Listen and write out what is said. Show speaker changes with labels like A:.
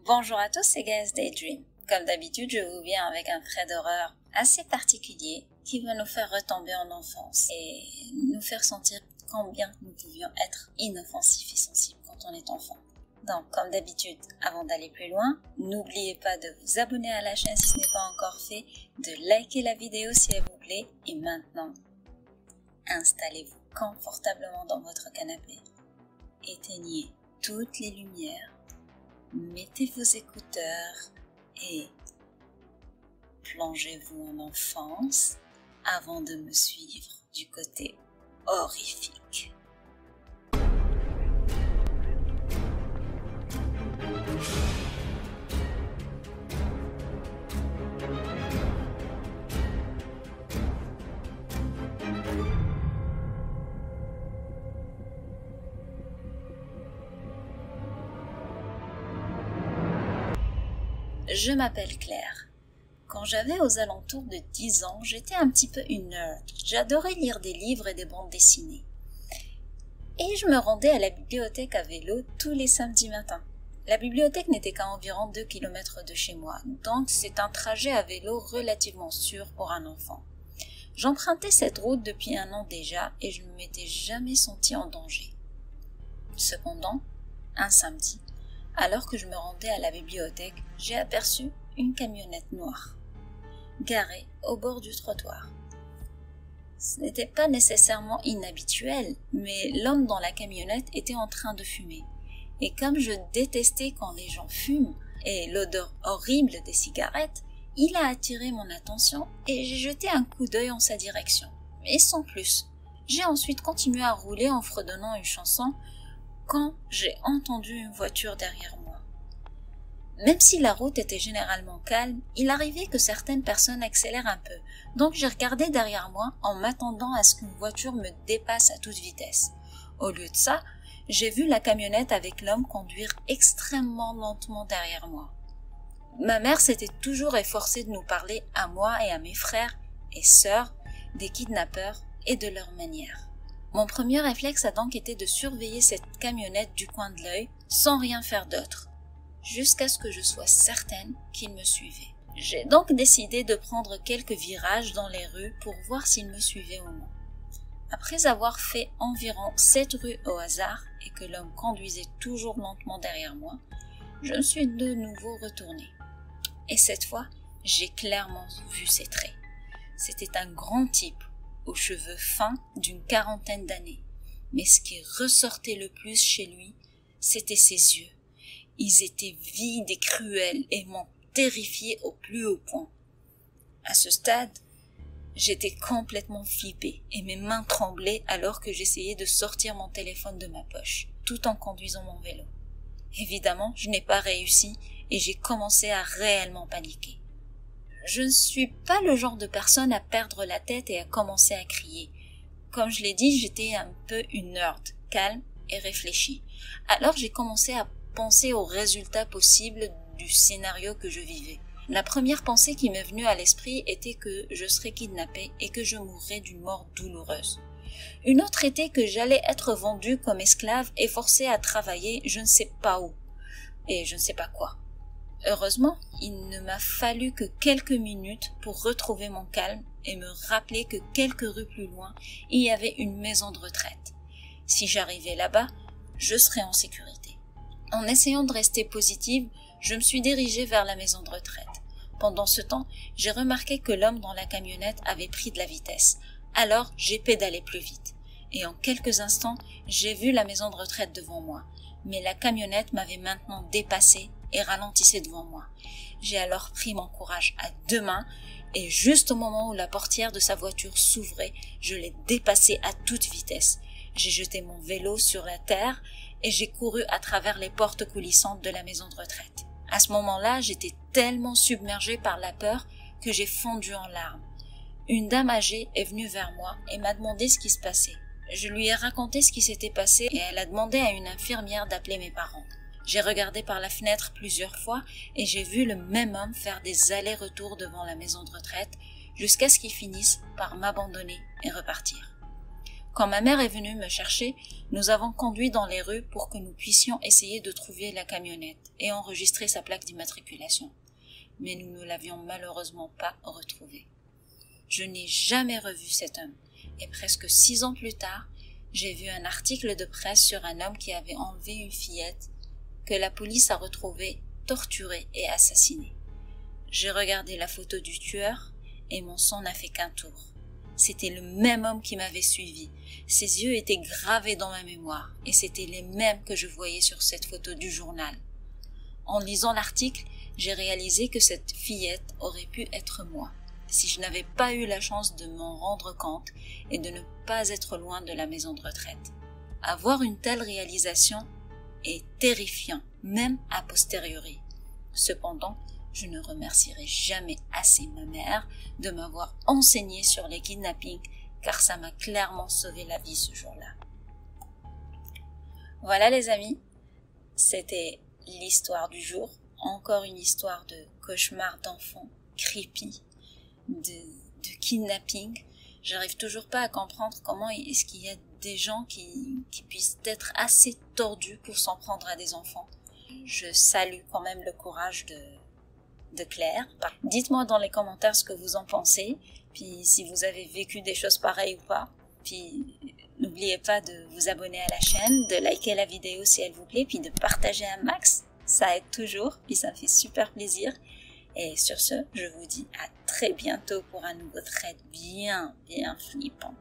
A: Bonjour à tous, c'est Gaëz Daydream. Comme d'habitude, je vous viens avec un trait d'horreur assez particulier qui va nous faire retomber en enfance et nous faire sentir combien nous pouvions être inoffensifs et sensibles quand on est enfant. Donc, comme d'habitude, avant d'aller plus loin, n'oubliez pas de vous abonner à la chaîne si ce n'est pas encore fait, de liker la vidéo si elle vous plaît et maintenant, installez-vous confortablement dans votre canapé. Éteignez toutes les lumières. Mettez vos écouteurs et plongez-vous en enfance avant de me suivre du côté horrifique. Je m'appelle Claire. Quand j'avais aux alentours de 10 ans, j'étais un petit peu une nerd. J'adorais lire des livres et des bandes dessinées. Et je me rendais à la bibliothèque à vélo tous les samedis matins. La bibliothèque n'était qu'à environ 2 km de chez moi, donc c'est un trajet à vélo relativement sûr pour un enfant. J'empruntais cette route depuis 1 an déjà et je ne m'étais jamais sentie en danger. Cependant, un samedi, alors que je me rendais à la bibliothèque, j'ai aperçu une camionnette noire, garée au bord du trottoir. Ce n'était pas nécessairement inhabituel, mais l'homme dans la camionnette était en train de fumer. Et comme je détestais quand les gens fument et l'odeur horrible des cigarettes, il a attiré mon attention et j'ai jeté un coup d'œil en sa direction. Mais sans plus. J'ai ensuite continué à rouler en fredonnant une chanson quand j'ai entendu une voiture derrière moi. Même si la route était généralement calme, il arrivait que certaines personnes accélèrent un peu, donc j'ai regardé derrière moi en m'attendant à ce qu'une voiture me dépasse à toute vitesse. Au lieu de ça, j'ai vu la camionnette avec l'homme conduire extrêmement lentement derrière moi. Ma mère s'était toujours efforcée de nous parler à moi et à mes frères et sœurs des kidnappeurs et de leurs manières. Mon premier réflexe a donc été de surveiller cette camionnette du coin de l'œil sans rien faire d'autre, jusqu'à ce que je sois certaine qu'il me suivait. J'ai donc décidé de prendre quelques virages dans les rues pour voir s'il me suivait ou non. Après avoir fait environ 7 rues au hasard et que l'homme conduisait toujours lentement derrière moi, je me suis de nouveau retournée. Et cette fois, j'ai clairement vu ses traits. C'était un grand type, aux cheveux fins d'une 40aine d'années. Mais ce qui ressortait le plus chez lui, c'était ses yeux. Ils étaient vides et cruels et m'ont terrifié au plus haut point. À ce stade, j'étais complètement flippée et mes mains tremblaient alors que j'essayais de sortir mon téléphone de ma poche, tout en conduisant mon vélo. Évidemment, je n'ai pas réussi et j'ai commencé à réellement paniquer. Je ne suis pas le genre de personne à perdre la tête et à commencer à crier. Comme je l'ai dit, j'étais un peu une nerd, calme et réfléchie. Alors j'ai commencé à penser aux résultats possibles du scénario que je vivais. La première pensée qui m'est venue à l'esprit était que je serais kidnappée et que je mourrais d'une mort douloureuse. Une autre était que j'allais être vendue comme esclave et forcée à travailler je ne sais pas où et je ne sais pas quoi. Heureusement, il ne m'a fallu que quelques minutes pour retrouver mon calme et me rappeler que quelques rues plus loin, il y avait une maison de retraite. Si j'arrivais là-bas, je serais en sécurité. En essayant de rester positive, je me suis dirigée vers la maison de retraite. Pendant ce temps, j'ai remarqué que l'homme dans la camionnette avait pris de la vitesse. Alors, j'ai pédalé plus vite. Et en quelques instants, j'ai vu la maison de retraite devant moi. Mais la camionnette m'avait maintenant dépassée et ralentissait devant moi. J'ai alors pris mon courage à 2 mains et juste au moment où la portière de sa voiture s'ouvrait, je l'ai dépassée à toute vitesse. J'ai jeté mon vélo sur la terre et j'ai couru à travers les portes coulissantes de la maison de retraite. À ce moment-là, j'étais tellement submergée par la peur que j'ai fondu en larmes. Une dame âgée est venue vers moi et m'a demandé ce qui se passait. Je lui ai raconté ce qui s'était passé et elle a demandé à une infirmière d'appeler mes parents. J'ai regardé par la fenêtre plusieurs fois et j'ai vu le même homme faire des allers-retours devant la maison de retraite jusqu'à ce qu'il finisse par m'abandonner et repartir. Quand ma mère est venue me chercher, nous avons conduit dans les rues pour que nous puissions essayer de trouver la camionnette et enregistrer sa plaque d'immatriculation. Mais nous ne l'avions malheureusement pas retrouvée. Je n'ai jamais revu cet homme, et presque 6 ans plus tard, j'ai vu un article de presse sur un homme qui avait enlevé une fillette que la police a retrouvée, torturée et assassinée. J'ai regardé la photo du tueur et mon sang n'a fait qu'un tour. C'était le même homme qui m'avait suivi. Ses yeux étaient gravés dans ma mémoire et c'étaient les mêmes que je voyais sur cette photo du journal. En lisant l'article, j'ai réalisé que cette fillette aurait pu être moi, si je n'avais pas eu la chance de m'en rendre compte et de ne pas être loin de la maison de retraite. Avoir une telle réalisation est terrifiant, même a posteriori. Cependant, je ne remercierai jamais assez ma mère de m'avoir enseigné sur les kidnappings, car ça m'a clairement sauvé la vie ce jour-là. Voilà les amis, c'était l'histoire du jour. Encore une histoire de cauchemar d'enfant, creepy, de kidnapping. J'arrive toujours pas à comprendre comment est-ce qu'il y a des gens qui puissent être assez tordus pour s'en prendre à des enfants. Je salue quand même le courage de Claire. Dites-moi dans les commentaires ce que vous en pensez, puis si vous avez vécu des choses pareilles ou pas. Puis n'oubliez pas de vous abonner à la chaîne, de liker la vidéo si elle vous plaît, puis de partager un max. Ça aide toujours, puis ça me fait super plaisir. Et sur ce, je vous dis à très bientôt pour un nouveau thread bien flippant.